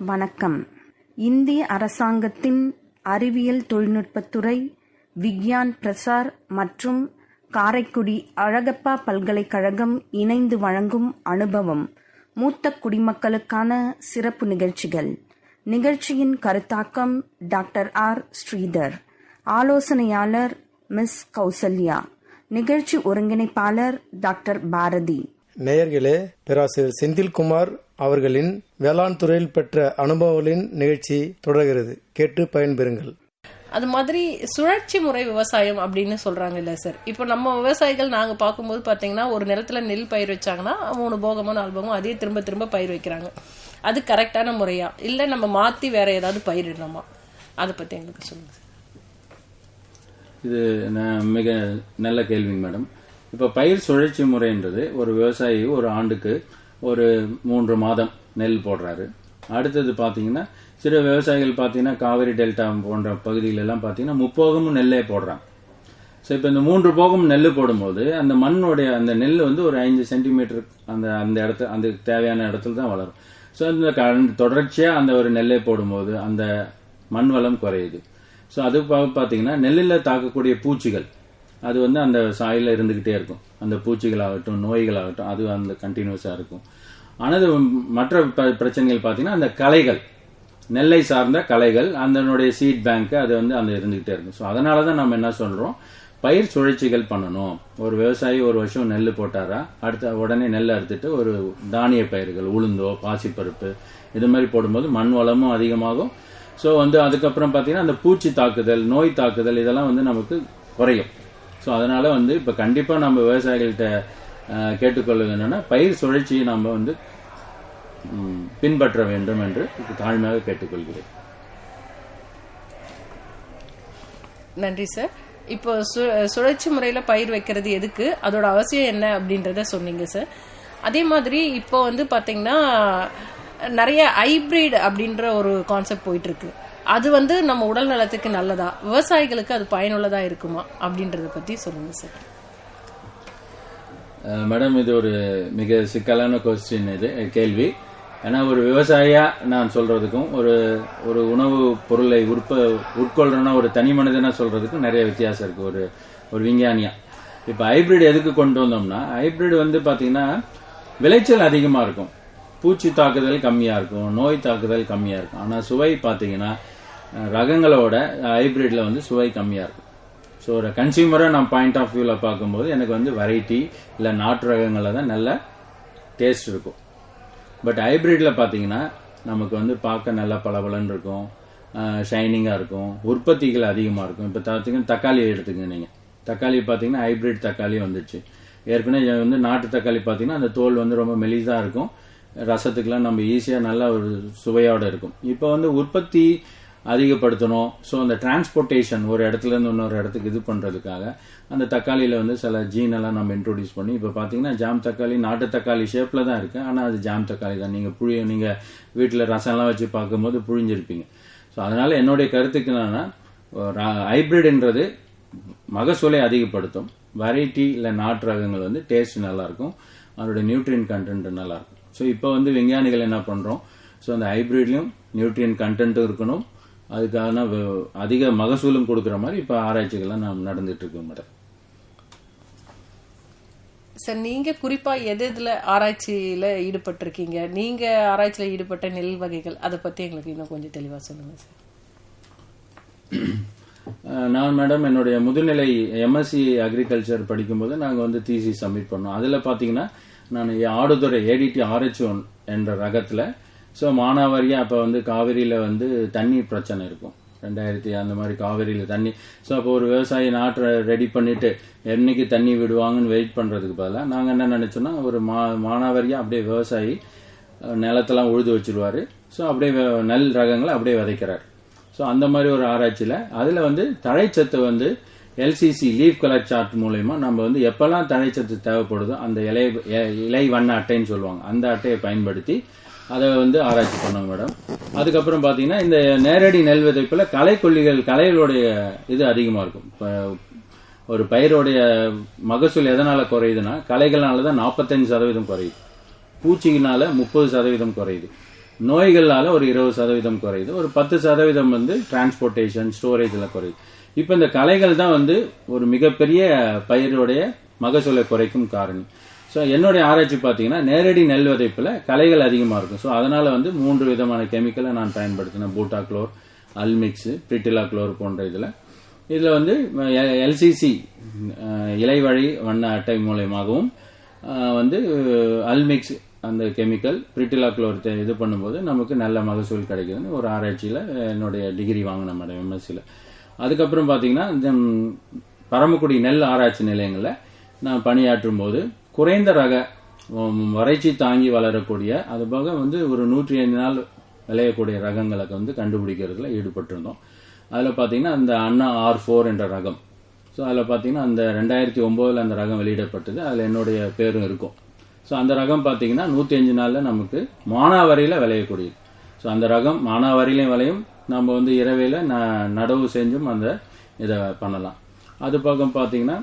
வணக்கம். இந்திய அரசாங்கத்தின் அறிவியல் தொழில்நுட்பத்துறை, விக்யான் பிரசார் மற்றும் காரைக்குடி அழகப்பா பல்கலைக்கழகம் இணைந்து வழங்கும் அனுபவம் மூத்த குடிமக்களுக்கான சிறப்பு நிகழ்ச்சிகள். நிகழ்ச்சியின் கருத்தாக்கம் டாக்டர் ஆர். ஸ்ரீதர். ஆலோசனையாளர் மிஸ் கௌசல்யா. நிகழ்ச்சி ஒருங்கிணைப்பாளர் டாக்டர் பாரதி. நேயர்களே, பேராசிரியர் செந்தில்குமார் அவர்களின் வேளாண் துறையில் பெற்ற அனுபவங்களின் நிகழ்ச்சி தொடர்கிறது. கேட்டு பயன்பெறுங்கள். அது மாதிரி சுழற்சி முறை விவசாயம் அப்படின்னு சொல்றாங்க இல்ல சார். இப்போ நம்ம விவசாயிகள் நாங்க பார்க்கும்போது பாத்தீங்கன்னா, ஒரு நிலத்துல நெல் பயிர் வச்சாங்கன்னா 3 போகமோ 4 போகமோ அதே திரும்ப திரும்ப பயிர் வைக்கிறாங்க. அது கரெக்டான முறையா, இல்ல நம்ம மாத்தி வேற ஏதாவது பயிரிடணுமா? அதை பத்தி எங்களுக்கு சொல்லுங்க. இது மிக நல்ல கேள்விங்க மேடம். இப்போ பயிர் சுழற்சி முறைன்றது ஒரு விவசாயி ஒரு ஆண்டுக்கு ஒரு 3 மாதம் நெல் போடுறாரு. அடுத்தது பார்த்தீங்கன்னா சில விவசாயிகள் பார்த்தீங்கன்னா காவிரி டெல்டா போன்ற பகுதிகளெல்லாம் பார்த்தீங்கன்னா 3 போகமும் நெல்லே போடுறாங்க. ஸோ இப்போ இந்த 3 போகம் நெல் போடும்போது அந்த மண்ணுடைய அந்த நெல் வந்து ஒரு 5 சென்டிமீட்டர் அந்த இடத்துல அந்த தேவையான இடத்துல தான் வளரும். ஸோ இந்த தொடர்ச்சியாக அந்த ஒரு நெல்லை போடும்போது அந்த மண் வளம் குறையுது. ஸோ அது பார்த்தீங்கன்னா நெல்லில் தாக்கக்கூடிய பூச்சிகள் அது வந்து அந்த சாயில இருந்துகிட்டே இருக்கும். அந்த பூச்சிகளாகட்டும் நோய்களாகட்டும் அது அந்த கண்டினியூஸாக இருக்கும். ஆனால் மற்ற பிரச்சனைகள் பார்த்தீங்கன்னா அந்த களைகள், நெல்லை சார்ந்த களைகள், அதனுடைய சீட் பேங்க் அது வந்து அந்த இருந்துகிட்டே இருக்கும். ஸோ அதனால தான் நம்ம என்ன சொல்றோம், பயிர் சுழற்சிகள் பண்ணணும். ஒரு விவசாயி ஒரு வருஷம் நெல் போட்டாரா, அடுத்த உடனே நெல் அறுத்துட்டு ஒரு தானிய பயிர்கள், உளுந்தோ பாசிப்பருப்பு இது மாதிரி போடும்போது மண் வளமும் அதிகமாகும். ஸோ வந்து அதுக்கப்புறம் பார்த்தீங்கன்னா அந்த பூச்சி தாக்குதல், நோய் தாக்குதல் இதெல்லாம் வந்து நமக்கு குறையும். ஸோ அதனால வந்து இப்போ கண்டிப்பாக நம்ம விவசாயிகள்கிட்ட கேட்டுக்கொள்வது என்னன்னா, பயிர் சுழற்சியை நம்ம வந்து பின்பற்ற வேண்டும் என்று தாழ்மையாக கேட்டுக்கொள்கிறேன். நன்றி சார். இப்போ சுழற்சி முறையில பயிர் வைக்கிறது எதுக்கு, அதோட அவசியம் என்ன அப்படின்றத சொன்னீங்க சார். அதே மாதிரி இப்போ வந்து பாத்தீங்கன்னா நிறைய ஹைபிரிட் அப்படின்ற ஒரு கான்செப்ட் போயிட்டு இருக்கு. அது வந்து நம்ம உடல் நலத்துக்கு நல்லதா, விவசாயிகளுக்கு அது பயனுள்ளதா இருக்குமா அப்படின்றத பத்தி சொல்லுங்க சார். மேடம், இது ஒரு மிக சிக்கலான கொஸ்டின், இது கேள்வி. ஏன்னா ஒரு விவசாயியா நான் சொல்றதுக்கும் ஒரு உணவு பொருளை உட்கொள்றேன்னா ஒரு தனி மனிதனா சொல்றதுக்கும் நிறைய வித்தியாசம் இருக்கு. ஒரு விஞ்ஞானியா இப்ப ஹைபிரிட் எதுக்கு கொண்டு வந்தோம்னா, ஹைபிரிட் வந்து பாத்தீங்கன்னா விளைச்சல் அதிகமா இருக்கும், பூச்சி தாக்குதல் கம்மியா இருக்கும், நோய் தாக்குதல் கம்மியா இருக்கும். ஆனா சுவை பாத்தீங்கன்னா ரகங்களோட ஹைபிரிட்ல வந்து சுவை கம்மியா இருக்கும். ஸோ ஒரு கன்சியூமரா நான் பாயிண்ட் ஆஃப் வியூல பார்க்கும்போது எனக்கு வந்து வெரைட்டி இல்ல நாட்டு ரகங்கள்ல தான் நல்ல டேஸ்ட் இருக்கும். பட் ஹைபிரிட்ல பாத்தீங்கன்னா நமக்கு வந்து பார்க்க நல்ல பளபளன்னு இருக்கும், ஷைனிங்கா இருக்கும், உற்பத்திகள் அதிகமா இருக்கும். இப்ப பாத்தீங்கன்னா தக்காளி எடுத்துங்க, நீங்க தக்காளி பாத்தீங்கன்னா ஹைபிரிட் தக்காளி வந்துச்சு. ஏற்கனவே வந்து நாட்டு தக்காளி பாத்தீங்கன்னா அந்த தோல் வந்து ரொம்ப மெலிசா இருக்கும், ரசத்துக்கெல்லாம் நம்ம ஈஸியா நல்லா ஒரு சுவையோட இருக்கும். இப்போ வந்து உற்பத்தி அதிகப்படுத்தணும். ஸோ அந்த டிரான்ஸ்போர்ட்டேஷன் ஒரு இடத்துல இருந்து இன்னொரு இடத்துக்கு இது பண்றதுக்காக அந்த தக்காளியில வந்து சில ஜீன் எல்லாம் நம்ம இன்ட்ரோடியூஸ் பண்ணி இப்போ பாத்தீங்கன்னா ஜாம் தக்காளி நாட்டு தக்காளி ஷேப்ல தான் இருக்கு, ஆனா அது ஜாம் தக்காளி தான். நீங்க வீட்டுல ரசம்லாம் வச்சு பார்க்கும்போது புழிஞ்சிருப்பீங்க. ஸோ அதனால என்னுடைய கருத்துக்கு என்னன்னா, ஹைபிரிட்ன்றது மகசூலை அதிகப்படுத்தும், வெரைட்டி இல்ல நாட்டு ரகங்கள் வந்து டேஸ்ட் நல்லா இருக்கும், அதோட நியூட்ரியன் கண்டென்ட் நல்லா இருக்கும். ஸோ இப்போ வந்து விஞ்ஞானிகள் என்ன பண்றோம், ஸோ அந்த ஹைபிரிட்லயும் நியூட்ரியன் கண்டென்ட்டும் இருக்கணும், அதுக்கான அதிக மகசூலும் கொடுக்குற மாதிரி இப்ப ஆராய்ச்சிகள்லாம் நாம் நடந்துட்டு இருக்கோம் மேடம். சார், நீங்க குறிப்பா எதுல ஆராய்ச்சியில ஈடுபட்டிருக்கீங்க? நீங்க ஆராய்ச்சியில ஈடுபட்ட நெல் வகைகள் அதை பத்தி எங்களுக்கு இன்னும் கொஞ்சம் தெளிவா சொல்லுங்க சார். நான் மேடம் என்னுடைய முதுநிலை எம்எஸ்சி அக்ரிகல்ச்சர் படிக்கும்போது நாங்க வந்து தீசிஸ் சப்மிட் பண்ணோம். அதுல பாத்தீங்கன்னா நான் ஆடுதுறை ADT RH1 என்ற ரகத்துல, ஸோ மானாவாரியா அப்ப வந்து காவிரியில வந்து தண்ணி பிரச்சனை இருக்கும், 2000 அந்த மாதிரி காவிரியில தண்ணி. ஸோ அப்போ ஒரு விவசாயி நாட்டை ரெடி பண்ணிட்டு என்னைக்கு தண்ணி விடுவாங்கன்னு வெயிட் பண்றதுக்கு பதிலாக நாங்க என்ன நினைச்சோம்னா, ஒரு மானாவாரியா அப்படியே விவசாயி நிலத்தெல்லாம் உழுது வச்சிருவாரு. ஸோ அப்படியே நெல் ரகங்களை அப்படியே விதைக்கிறாரு. ஸோ அந்த மாதிரி ஒரு ஆராய்ச்சியில அதுல வந்து தழைச்சத்து வந்து LCC லீஃப் கலர் சார்ட் மூலயமா நம்ம வந்து எப்பெல்லாம் தழைச்சத்து தேவைப்படுதோ அந்த இலை வண்ண அட்டைன்னு சொல்லுவாங்க, அந்த அட்டையை பயன்படுத்தி அதை வந்து ஆராய்ச்சி பண்ணோம் மேடம். அதுக்கப்புறம் பாத்தீங்கன்னா இந்த நேரடி நெல் விதைப்புல களைகளுடைய இது அதிகமா இருக்கும். ஒரு பயிரோடைய மகசூல் எதனால குறையுதுன்னா களைகள்னாலதான் 45% குறையுது, பூச்சியினால 30% குறையுது. நோய்களால ஒரு 20% குறையுது, ஒரு 10% வந்து டிரான்ஸ்போர்டேஷன் ஸ்டோரேஜ்ல குறையுது. இப்ப இந்த களைகள் தான் வந்து ஒரு மிகப்பெரிய பயிருடைய மகசூலை குறைக்கும் காரணி. ஸோ என்னுடைய ஆராய்ச்சி பார்த்தீங்கன்னா நேரடி நெல் விதைப்புல களைகள் அதிகமாக இருக்கும். ஸோ அதனால வந்து 3 விதமான கெமிக்கலை நான் பயன்படுத்தினேன். பூட்டாக்ளோர், அல்மிக்ஸ், பிரிட்டிலாக்ளோர் போன்ற இதுல வந்து எல்சிசி இலைவழி வண்ண அட்டை மூலயமாகவும் வந்து அல்மிக்ஸ் அந்த கெமிக்கல் பிரிட்டிலாக்ளோர் இது பண்ணும்போது நமக்கு நல்ல மகசூல் கிடைக்குதுன்னு ஒரு ஆராய்ச்சியில என்னுடைய டிகிரி வாங்கின மேடம் எம்எஸ்சியில். அதுக்கப்புறம் பார்த்தீங்கன்னா இந்த பரமக்குடி நெல் ஆராய்ச்சி நிலையங்களில் நான் பணியாற்றும் போது குறைந்த ரக வறட்சி தாங்கி வளரக்கூடிய அது போக வந்து ஒரு 105 நாள் விளையக்கூடிய ரகங்களை வந்து கண்டுபிடிக்கிறதுல ஈடுபட்டிருந்தோம். அதில் பார்த்தீங்கன்னா அந்த அண்ணா R4 என்ற ரகம். ஸோ அதில் பார்த்தீங்கன்னா அந்த 2009 அந்த ரகம் வெளியிடப்பட்டது. அதில் என்னுடைய பேரும் இருக்கும். ஸோ அந்த ரகம் பார்த்தீங்கன்னா 105 நாளில் நமக்கு மானாவாரியில் விளையக்கூடியது. ஸோ அந்த ரகம் மானாவாரியிலையும் விளையும், நம்ம வந்து இரவையில் நடவு செஞ்சும் அந்த இதை பண்ணலாம். அது பக்கம் பார்த்தீங்கன்னா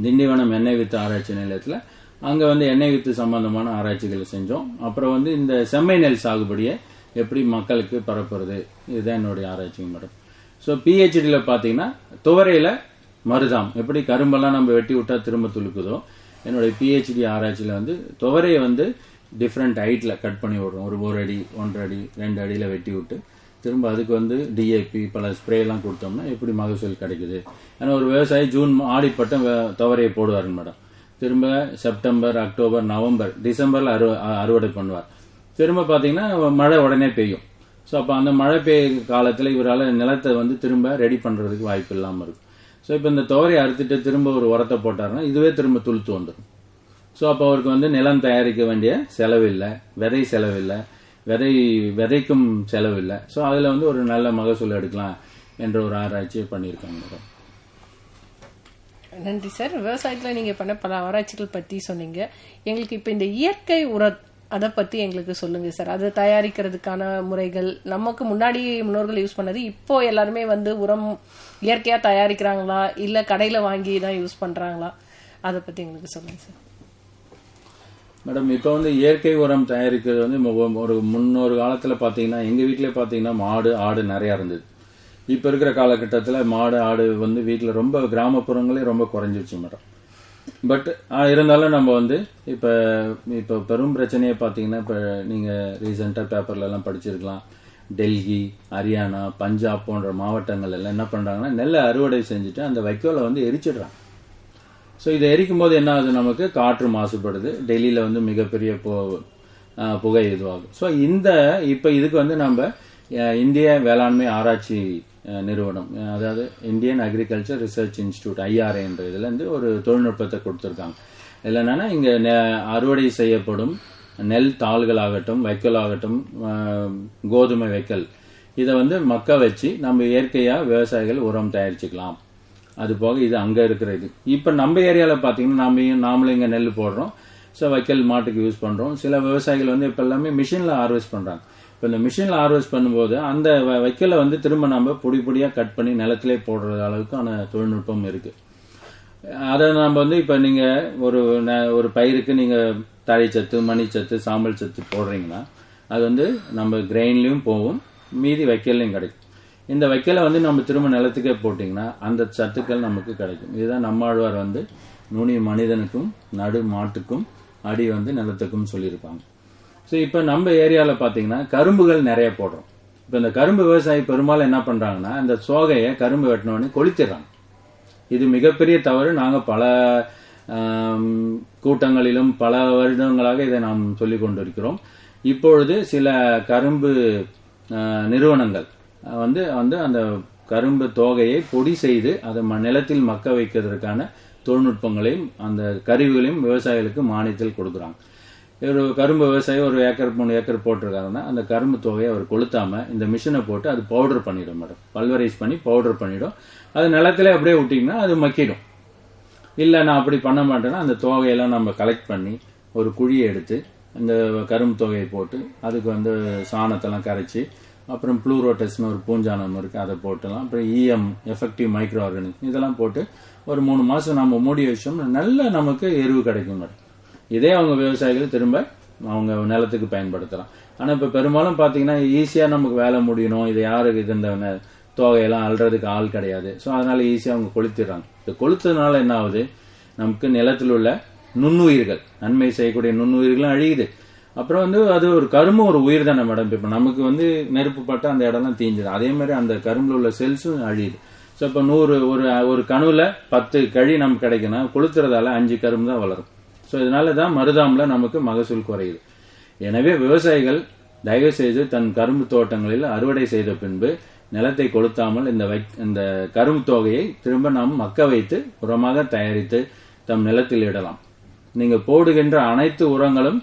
திண்டிவனம் எண்ணெய் வித்து ஆராய்ச்சி நிலையத்தில் அங்கே வந்து எண்ணெய் வித்து சம்பந்தமான ஆராய்ச்சிகளை செஞ்சோம். அப்புறம் வந்து இந்த செம்மை நெல் சாகுபடியை எப்படி மக்களுக்கு பரப்புறது, இதுதான் என்னுடைய ஆராய்ச்சி மேடம். ஸோ பிஹெச்டியில் பார்த்தீங்கன்னா துவரையில மருதாம் எப்படி கரும்பெல்லாம் நம்ம வெட்டி விட்டா திரும்ப துளுக்குதோ, என்னுடைய பிஹெச்டி ஆராய்ச்சியில் வந்து துவரையை வந்து டிஃப்ரெண்ட் ஹைட்ல கட் பண்ணி விடுறோம். ஒரு அடி, 1.5 அடி, 2 அடியில வெட்டி விட்டு திரும்ப அதுக்கு வந்து டிஏபி பல ஸ்ப்ரே எல்லாம் கொடுத்தோம்னா எப்படி மகசூல் கிடைக்குது. ஏன்னா ஒரு விவசாயி ஜூன் ஆடிப்பட்டம் துவரையை போடுவார் மேடம். திரும்ப செப்டம்பர், அக்டோபர், நவம்பர், டிசம்பர்ல அறுவடை பண்ணுவார். திரும்ப பாத்தீங்கன்னா மழை உடனே பெய்யும். ஸோ அப்போ அந்த மழை பெய்ய காலத்தில் இவரால் நிலத்தை வந்து திரும்ப ரெடி பண்றதுக்கு வாய்ப்பு இல்லாமல் இருக்கும். ஸோ இப்போ இந்த துவரையை அறுத்துட்டு திரும்ப ஒரு உரத்தை போட்டாருன்னா இதுவே திரும்ப துளுத்து வந்துடும். ஸோ அப்போ அவருக்கு வந்து நிலம் தயாரிக்க வேண்டிய செலவில்லை, விதை செலவில்லை, விதைக்கும் செலவில்லை. ஸோ அதில் வந்து ஒரு நல்ல மகசூல் எடுக்கலாம் என்ற ஒரு ஆராய்ச்சியை பண்ணியிருக்காங்க. நன்றி சார். விவசாயத்தில் நீங்கள் பண்ண பல ஆராய்ச்சிகள் பற்றி சொன்னீங்க. எங்களுக்கு இப்போ இந்த இயற்கை அதை பற்றி எங்களுக்கு சொல்லுங்க சார். அதை தயாரிக்கிறதுக்கான முறைகள், நமக்கு முன்னாடி முன்னோர்கள் யூஸ் பண்ணது, இப்போ எல்லாருமே வந்து உரம் இயற்கையாக தயாரிக்கிறாங்களா இல்லை கடையில் வாங்கி தான் யூஸ் பண்ணுறாங்களா, அதை பற்றி எங்களுக்கு சொல்லுங்க சார். மேடம், இப்போ வந்து இயற்கை உரம் தயாரிக்கிறது வந்து ஒரு முன்னொரு காலத்தில் பார்த்தீங்கன்னா எங்கள் வீட்டிலே பார்த்தீங்கன்னா மாடு ஆடு நிறையா இருந்தது. இப்போ இருக்கிற காலகட்டத்தில் மாடு ஆடு வந்து வீட்டில் ரொம்ப கிராமப்புறங்களே ரொம்ப குறைஞ்சிருச்சு மேடம். பட் இருந்தாலும் நம்ம வந்து இப்போ பெரும் பிரச்சனையை பார்த்தீங்கன்னா இப்போ நீங்கள் ரீசெண்டாக பேப்பர்லலாம் படிச்சிருக்கலாம். டெல்லி, ஹரியானா, பஞ்சாப் போன்ற மாவட்டங்கள் எல்லாம் என்ன பண்ணுறாங்கன்னா நெல்லை அறுவடை செஞ்சுட்டு அந்த வைக்கோலை வந்து எரிச்சிடுறாங்க. ஸோ இதை எரிக்கும் போது என்ன ஆகுது, நமக்கு காற்று மாசுபடுது. டெல்லியில் வந்து மிகப்பெரிய புகை இதுவாகும். ஸோ இப்போ இதுக்கு வந்து நம்ம இந்திய வேளாண்மை ஆராய்ச்சி நிறுவனம், அதாவது Indian agriculture research institute IRA என்ற இதுல இருந்து ஒரு தொழில்நுட்பத்தை கொடுத்துருக்காங்க. இதில் என்னன்னா இங்க அறுவடை செய்யப்படும் நெல் தாள்களாகட்டும், வைக்கோல் ஆகட்டும், கோதுமை வைக்கல், இதை வந்து மக்க வச்சு நம்ம இயற்கையா விவசாயிகள் உரம் தயாரிச்சுக்கலாம். அது போக இது அங்க இருக்கிற இது. இப்ப நம்ம ஏரியால பாத்தீங்கன்னா நாமளும் இங்க நெல் போடுறோம். ஸோ வைக்கல் மாட்டுக்கு யூஸ் பண்றோம். சில விவசாயிகள் வந்து இப்ப எல்லாமே மிஷின்ல ஹார்வெஸ்ட் பண்றாங்க. இப்போ இந்த மிஷின்ல ஹார்வெஸ்ட் பண்ணும்போது அந்த வைக்கலை வந்து திரும்ப நம்ம பொடியா கட் பண்ணி நிலத்திலே போடுற அளவுக்கான தொழில்நுட்பம் இருக்கு. அதை நம்ம வந்து இப்ப நீங்க ஒரு பயிருக்கு நீங்க தழைச்சத்து, மணிச்சத்து, சாம்பல் சத்து போடுறீங்கன்னா அது வந்து நம்ம கிரெயின்லயும் போகும், மீதி வைக்கல்லையும் கிடைக்கும். இந்த வைக்கலை வந்து நம்ம திரும்ப நிலத்துக்கே போட்டிங்கன்னா அந்த சத்துக்கள் நமக்கு கிடைக்கும். இதுதான் நம்மாழ்வார் வந்து நுனி மனிதனுக்கும் நடு மாட்டுக்கும் அடி வந்து நிலத்துக்கும் சொல்லியிருப்பாங்க. ஸோ இப்போ நம்ம ஏரியாவில் பார்த்தீங்கன்னா கரும்புகள் நிறைய போடுறோம். இப்போ இந்த கரும்பு விவசாயி பெரும்பாலும் என்ன பண்ணுறாங்கன்னா இந்த சோகையை கரும்பு வெட்டினோடனே கொளுத்திடுறாங்க. இது மிகப்பெரிய தவறு. நாங்கள் பல கூட்டங்களிலும் பல வருடங்களாக இதை நாம் சொல்லிக் கொண்டிருக்கிறோம். இப்பொழுது சில கரும்பு நிறுவனங்கள் வந்து அந்த கரும்பு தோகையை பொடி செய்து அதை நிலத்தில் மக்க வைக்கிறதுக்கான தொழில்நுட்பங்களையும் அந்த கருவிகளையும் விவசாயிகளுக்கு மானியத்தில் கொடுக்குறாங்க. ஒரு கரும்பு விவசாயி 1 ஏக்கர் 3 ஏக்கர் போட்டிருக்காருன்னா அந்த கரும்பு தொகையை அவர் கொளுத்தாம இந்த மிஷினை போட்டு அது பவுடர் பண்ணிடும் மேடம். பல்வரைஸ் பண்ணி பவுடர் பண்ணிடும். அது நிலத்திலே அப்படியே விட்டிங்கன்னா அது மக்கிடும். இல்லை நான் அப்படி பண்ண மாட்டேன்னா அந்த தொகையெல்லாம் நம்ம கலெக்ட் பண்ணி ஒரு குழியை எடுத்து அந்த கரும்பு தொகையை போட்டு அதுக்கு வந்து சாணத்தெல்லாம் கரைச்சி அப்புறம் ப்ளூரோட்டஸ்னு ஒரு பூஞ்சானம் இருக்கு, அதை போட்டுலாம். அப்புறம் EM எஃபெக்டிவ் மைக்ரோ ஆர்கானிசம் இதெல்லாம் போட்டு ஒரு 3 மாசம் நம்ம மூடி வச்சோம்னா நல்ல நமக்கு எருவு கிடைக்கும் மேடம். இதே அவங்க விவசாயிகள் திரும்ப அவங்க நிலத்துக்கு பயன்படுத்தலாம். ஆனா இப்ப பெரும்பாலும் பாத்தீங்கன்னா ஈஸியா நமக்கு வேலை முடியணும், இது யாருக்கு இது இந்த தோகையெல்லாம் அல்றதுக்கு ஆள் கிடையாது. ஸோ அதனால ஈஸியா அவங்க கொளுத்திடுறாங்க. இது கொளுத்ததுனால என்ன ஆகுது, நமக்கு நிலத்தில் உள்ள நுண்ணுயிர்கள், நன்மை செய்யக்கூடிய நுண்ணுயிர்களும் அழியுது. அப்புறம் வந்து அது ஒரு கரும்பு ஒரு உயிர் தானே மேடம். இப்ப நமக்கு வந்து நெருப்பு பட்டு அந்த இடம்லாம் தீஞ்சுது, அதே மாதிரி அந்த கரும்புல உள்ள செல்ஸும் அழியுது. ஸோ இப்போ 100 ஒரு கணுவில் 10 கழி நமக்கு கிடைக்குன்னா கொளுத்துறதால 5 கரும்பு தான் வளரும். ஸோ இதனால தான் மருதாமில் நமக்கு மகசூல் குறையுது. எனவே விவசாயிகள் தயவு செய்து தன் கரும்பு தோட்டங்களில் அறுவடை செய்த பின்பு நிலத்தை கொளுத்தாமல் இந்த கரும்பு தொகையை திரும்ப நாம் மக்க வைத்து உரமாக தயாரித்து தம் நிலத்தில் இடலாம். நீங்க போடுகின்ற அனைத்து உரங்களும்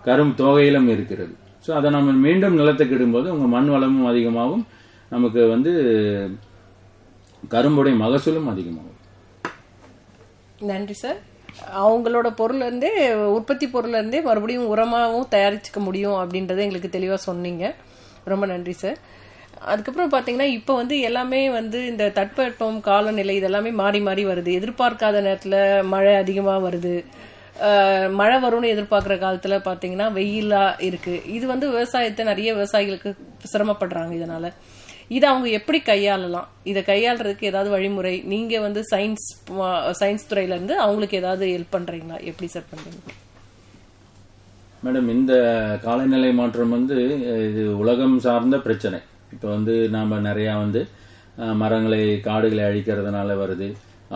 கரும்பு தொகையிலும் இருக்கிறது. ஸோ அதை நம்ம மீண்டும் நிலத்துக்கு இடும்போது உங்க மண் வளமும் அதிகமாகும், நமக்கு வந்து கரும்புடைய மகசூலும் அதிகமாகும். நன்றி சார். அவங்களோட பொருள்ல இருந்தே, உற்பத்தி பொருள்ல இருந்தே மறுபடியும் உரமாகவும் தயாரிச்சுக்க முடியும் அப்படின்றத எங்களுக்கு தெளிவாக சொன்னீங்க. ரொம்ப நன்றி சார். அதுக்கப்புறம் பார்த்தீங்கன்னா இப்போ வந்து எல்லாமே வந்து இந்த தட்பவெப்பம் காலநிலை இதெல்லாமே மாறி மாறி வருது. எதிர்பார்க்காத நேரத்தில் மழை அதிகமாக வருது, மழை வரும்னு எதிர்பார்க்குற காலத்தில் பார்த்தீங்கன்னா வெயிலா இருக்கு. இது வந்து விவசாயத்தை நிறைய விவசாயிகளுக்கு சிரமப்படுறாங்க. இதனால இதை அவங்க எப்படி கையாளலாம், இதை கையாளுறதுக்கு ஏதாவது வழிமுறை நீங்க வந்து சயின்ஸ் துறையில இருந்து அவங்களுக்கு ஏதாவது ஹெல்ப் பண்றீங்களா, எப்படி சார் பண்றீங்க? மேடம், இந்த காலநிலை மாற்றம் வந்து இது உலகம் சார்ந்த பிரச்சனை. இப்போ வந்து நாம நிறைய வந்து மரங்களை காடுகளை அழிக்கிறதுனால வருது.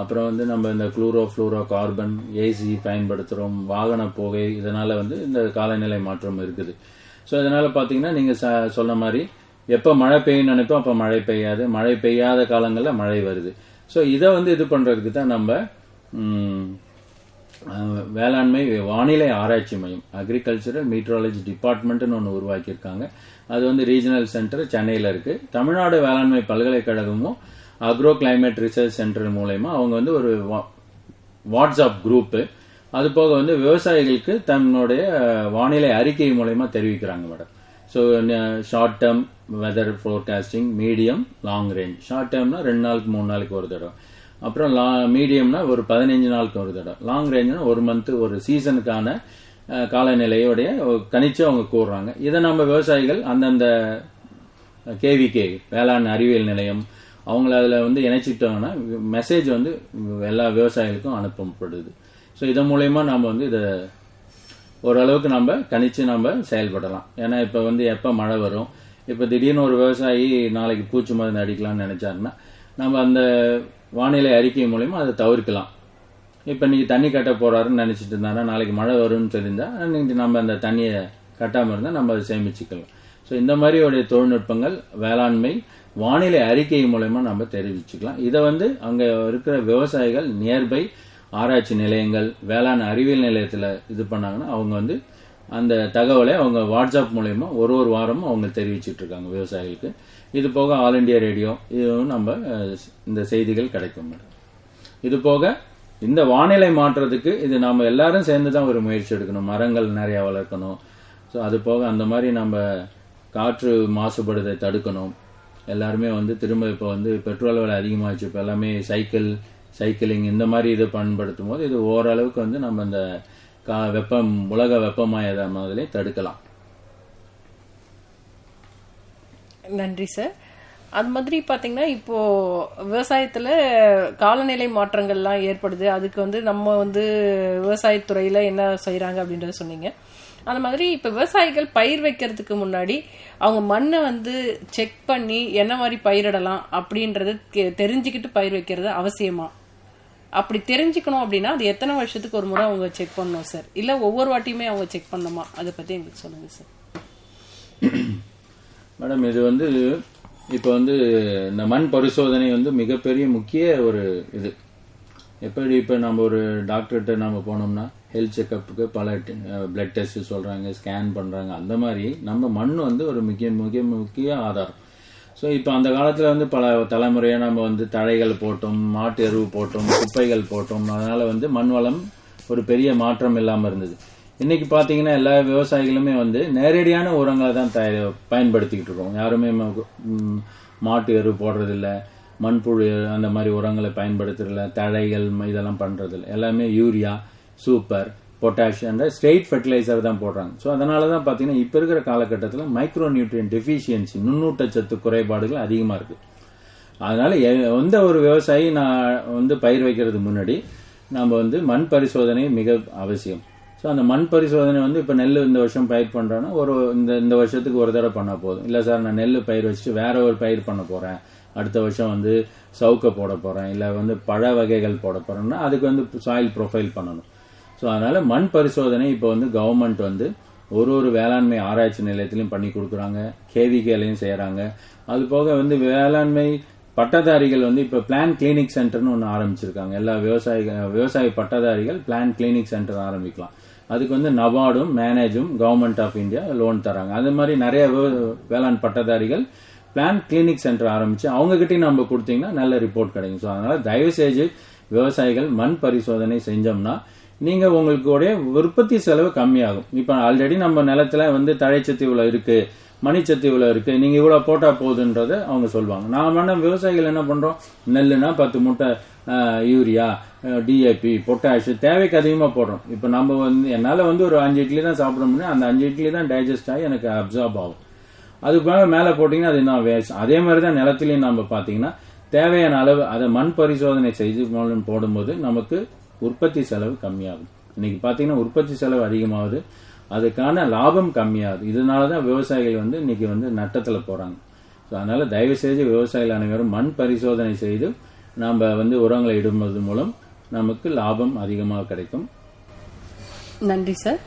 அப்புறம் வந்து நம்ம இந்த குளோரோ கார்பன், ஏசி பயன்படுத்துறோம், வாகன புகை, இதனால வந்து இந்த காலநிலை மாற்றம் இருக்குது. ஸோ இதனால பாத்தீங்கன்னா நீங்க சொன்ன மாதிரி எப்ப மழை பெய்யும் நினைப்போம், அப்ப மழை பெய்யாது, மழை பெய்யாத காலங்களில் மழை வருது. ஸோ இதை வந்து இது பண்றதுக்கு தான் நம்ம வேளாண்மை வானிலை ஆராய்ச்சி மையம், அக்ரிகல்ச்சரல் மீட்ரோலஜி டிபார்ட்மெண்ட்னு ஒன்று உருவாக்கியிருக்காங்க. அது வந்து ரீஜனல் சென்டர் சென்னையில் இருக்கு. தமிழ்நாடு வேளாண்மை பல்கலைக்கழகமும் அக்ரோ கிளைமேட் ரிசர்ச் சென்டர் மூலயமா அவங்க வந்து ஒரு வாட்ஸ்அப் குரூப், அது போக வந்து விவசாயிகளுக்கு தன்னுடைய வானிலை அறிக்கை மூலயமா தெரிவிக்கிறாங்க madam. So short term weather forecasting, medium, long range. Short டேர்ம்னா 2 நாளுக்கு 3 நாளைக்கு ஒரு தடவை, அப்புறம் மீடியம்னா ஒரு 15 நாளுக்கு ஒரு தடவை, லாங் ரேஞ்ச்னா 1 மந்த், ஒரு சீசனுக்கான காலநிலையோடைய கணிச்சு அவங்க கூறுறாங்க. இதை நம்ம விவசாயிகள் அந்தந்த கேவிகே வேளாண் அறிவியல் நிலையம் அவங்கள அதில் வந்து இணைச்சிட்டோம்னா மெசேஜ் வந்து எல்லா விவசாயிகளுக்கும் அனுப்பப்படுது. ஸோ இதன் மூலயமா நம்ம வந்து இதை ஓரளவுக்கு நம்ம கணிச்சு நம்ம செயல்படலாம். ஏன்னா இப்போ வந்து எப்போ மழை வரும், இப்போ திடீர்னு ஒரு விவசாயி நாளைக்கு பூச்சி மருந்து அடிக்கலாம்னு நினைச்சாருன்னா நம்ம அந்த வானிலை அறிக்கை மூலயமா அதை தவிர்க்கலாம். இப்போ இன்னைக்கு தண்ணி கட்ட போறாருன்னு நினைச்சிட்டு இருந்தாரா, நாளைக்கு மழை வரும்னு தெரிஞ்சா இன்னைக்கு நம்ம அந்த தண்ணியை கட்டாமல் இருந்தால் நம்ம அதை சேமிச்சுக்கலாம். ஸோ இந்த மாதிரி உடைய தொழில்நுட்பங்கள் வேளாண்மை வானிலை அறிக்கை மூலயமா நம்ம தெரிவிச்சுக்கலாம். இதை வந்து அங்கே இருக்கிற விவசாயிகள் நியர்பை ஆராய்ச்சி நிலையங்கள், வேளாண் அறிவியல் நிலையத்தில் இது பண்ணாங்கன்னா அவங்க வந்து அந்த தகவலை அவங்க வாட்ஸ்அப் மூலயமா ஒரு வாரமும் அவங்க தெரிவிச்சுட்டு இருக்காங்க விவசாயிகளுக்கு. இது போக ஆல் இண்டியா ரேடியோ இதுவும் நம்ம இந்த செய்திகள் கிடைக்கும். இது போக இந்த வானிலை மாற்றத்துக்கு இது நாம எல்லாரும் சேர்ந்து தான் ஒரு முயற்சி எடுக்கணும். மரங்கள் நிறைய வளர்க்கணும். ஸோ அது போக அந்த மாதிரி நம்ம காற்று மாசுபடுதை தடுக்கணும். எல்லாருமே வந்து திரும்ப இப்போ வந்து பெட்ரோல் விலை அதிகமாகிடுச்சு, இப்போ எல்லாமே சைக்கிளிங் இந்த மாதிரி இதை பயன்படுத்தும் போது இது ஓரளவுக்கு வந்து நம்ம இந்த உலக வெப்பமயமாதலை தடுக்கலாம். நன்றி சார். அது மாதிரி பாத்தீங்கன்னா இப்போ விவசாயத்துல காலநிலை மாற்றங்கள்லாம் ஏற்படுது. அதுக்கு வந்து நம்ம வந்து விவசாயத்துறையில என்ன செய்யறாங்க அப்படின்றத சொன்னீங்க. அந்த மாதிரி இப்ப விவசாயிகள் பயிர் வைக்கிறதுக்கு முன்னாடி அவங்க மண்ணை வந்து செக் பண்ணி என்ன மாதிரி பயிரிடலாம் அப்படின்றது தெரிஞ்சுக்கிட்டு பயிர் வைக்கிறது அவசியமா? அப்படி தெரிஞ்சுக்கணும் அப்படின்னா அது எத்தனை வருஷத்துக்கு ஒரு முறை அவங்க செக் பண்ணணும் சார், இல்ல ஒவ்வொரு வாட்டியுமே அவங்க செக் பண்ணணுமா? அதை பத்தி எங்களுக்கு சொல்லுங்க சார். மேடம், இது வந்து இப்போ வந்து இந்த மண் பரிசோதனை வந்து மிகப்பெரிய முக்கிய ஒரு இது. எப்படி இப்போ நம்ம ஒரு டாக்டர்கிட்ட நம்ம போனோம்னா ஹெல்த் செக்கப்புக்கு பல பிளட் டெஸ்ட் சொல்றாங்க, ஸ்கேன் பண்றாங்க. அந்த மாதிரி நம்ம மண் வந்து ஒரு முக்கிய ஆதாரம். ஸோ இப்போ அந்த காலத்தில் வந்து பல தலைமுறையாக நம்ம வந்து தழைகள் போட்டோம், மாட்டு எருவு போட்டோம், குப்பைகள் போட்டோம். அதனால வந்து மண் வளம் ஒரு பெரிய மாற்றம் இல்லாமல் இருந்தது. இன்னைக்கு பார்த்தீங்கன்னா எல்லா விவசாயிகளுமே வந்து நேரடியான உரங்களை தான் பயன்படுத்திக்கிட்டு இருக்கோம். யாருமே மாட்டு எரு போடுறதில்ல, மண்புழு அந்த மாதிரி உரங்களை பயன்படுத்துறதில்ல, தழைகள் இதெல்லாம் பண்றதில்ல. எல்லாமே யூரியா, சூப்பர், பொட்டாஷ் என்ற ஸ்ட்ரெயிட் ஃபெர்டிலைசர் தான் போடுறாங்க. ஸோ அதனால தான் பார்த்தீங்கன்னா இப்போ இருக்கிற காலகட்டத்தில் மைக்ரோ நியூட்ரியன் டெஃபிஷியன்சி, நுண்ணூட்டச்சத்து குறைபாடுகள் அதிகமாக இருக்கு. அதனால எந்த ஒரு விவசாயி நான் பயிர் வைக்கிறது முன்னாடி நம்ம மண் பரிசோதனை மிக அவசியம். ஸோ அந்த மண் பரிசோதனை இப்போ நெல் இந்த வருஷம் பயிர் பண்றோன்னா இந்த வருஷத்துக்கு ஒரு தடவை பண்ணா போதும். இல்லை சார் நான் நெல் பயிர் வச்சுட்டு வேற ஒரு பயிர் பண்ண போறேன், அடுத்த வருஷம் சவுக்க போட போறேன், இல்லை பழ வகைகள் போட போறேன்னா அதுக்கு சாயில் ப்ரொஃபைல் பண்ணணும். ஸோ அதனால மண் பரிசோதனை இப்போ கவர்மெண்ட் ஒரு வேளாண்மை ஆராய்ச்சி நிலையத்திலையும் பண்ணி கொடுக்குறாங்க, கேவிகேலையும் செய்யறாங்க. அது போக வேளாண்மை பட்டதாரிகள் இப்ப பிளான் கிளினிக் சென்டர்னு ஒன்று ஆரம்பிச்சிருக்காங்க. எல்லா விவசாய பட்டதாரிகள் பிளான் கிளினிக் சென்டர் ஆரம்பிக்கலாம். அதுக்கு நபார்டும் மேனேஜும் கவர்மெண்ட் ஆஃப் இந்தியா லோன் தராங்க. அது மாதிரி நிறைய வேளாண் பட்டதாரிகள் பிளான் கிளினிக் சென்டர் ஆரம்பிச்சு அவங்க கிட்டையும் நம்ம கொடுத்தீங்கன்னா நல்ல ரிப்போர்ட் கிடைக்கும். ஸோ அதனால தயவு செய்து விவசாயிகள் மண் பரிசோதனை செஞ்சோம்னா நீங்க உங்களுக்கு உற்பத்தி செலவு கம்மியாகும். இப்ப ஆல்ரெடி நம்ம நிலத்துல தழைச்சத்து இவ்வளவு இருக்கு, மணிச்சத்து இவ்வளவு இருக்கு, நீங்க இவ்வளவு போட்டா போகுதுன்றத அவங்க சொல்லுவாங்க. நாம விவசாயிகள் என்ன பண்றோம், நெல்லுனா 10 மூட்டை யூரியா, டிஏபி, பொட்டாஷ் தேவைக்கு அதிகமா போடுறோம். இப்ப நம்ம என்னால ஒரு 5 இட்லி தான் சாப்பிட முடியும், அந்த 5 இட்லி தான் டைஜஸ்ட் ஆகி எனக்கு அப்சார்ப் ஆகும். அதுக்கு மேல போட்டீங்கன்னா அது என்ன வேஸ்ட். அதே மாதிரிதான் நிலத்திலையும் நம்ம பாத்தீங்கன்னா தேவையான அளவு அதை மண் பரிசோதனை செய்து போடும்போது நமக்கு உற்பத்தி செலவு கம்மியாகும். இன்னைக்கு பாத்தீங்கன்னா உற்பத்தி செலவு அதிகமாகுது, அதுக்கான லாபம் கம்மியாகுது. இதனாலதான் விவசாயிகள் இன்னைக்கு நட்டத்துல போறாங்க. அதனால தயவு செய்து விவசாயிகள் அனைவரும் மண் பரிசோதனை செய்து நாம உரங்களை இடுவது மூலம் நமக்கு லாபம் அதிகமாக கிடைக்கும். நன்றி சார்.